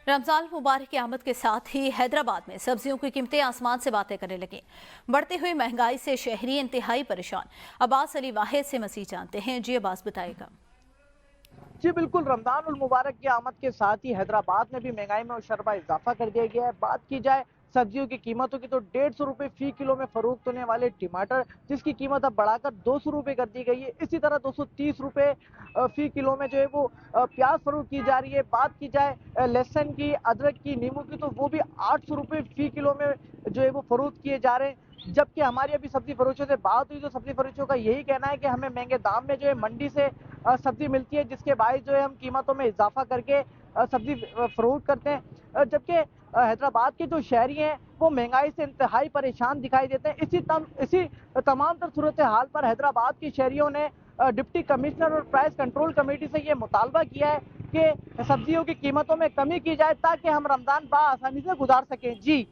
रमजान मुबारक की आमद के साथ ही हैदराबाद में सब्जियों की कीमतें आसमान से बातें करने लगी। बढ़ती हुई महंगाई से शहरी इंतहाई परेशान। अब्बास अली वाहिद से मसीह जानते हैं। जी अब्बास बताएगा। जी बिल्कुल, रमज़ान उल मुबारक की आमद के साथ ही हैदराबाद में भी महंगाई में शरबा इजाफा कर दिया गया है। बात की जाए सब्जियों की कीमतों की तो 150 रुपये फी किलो में फरोख्त होने वाले टमाटर, जिसकी कीमत अब बढ़ाकर 200 रुपये कर दी गई है। इसी तरह 230 रुपये फी किलो में जो है वो प्याज फरोख्त की जा रही है। बात की जाए लहसुन की, अदरक की, नींबू की, तो वो भी 800 रुपये फी किलो में जो है वो फरोख्त किए जा रहे हैं। जबकि हमारी अभी सब्जी फरोशों से बात हुई तो सब्जी फरोशों का यही कहना है कि हमें महंगे दाम में जो है मंडी से सब्जी मिलती है, जिसके बायस जो है हम कीमतों में इजाफा करके सब्जी फरोख्त करते हैं। जबकि हैदराबाद के जो शहरी हैं वो महंगाई से इंतहाई परेशान दिखाई देते हैं। इसी तमाम तर सूरत हाल पर हैदराबाद के शहरियों ने डिप्टी कमिश्नर और प्राइस कंट्रोल कमेटी से ये मुतालबा किया है कि सब्जियों की कीमतों में कमी की जाए ताकि हम रमजान बआसानी से गुजार सकें। जी।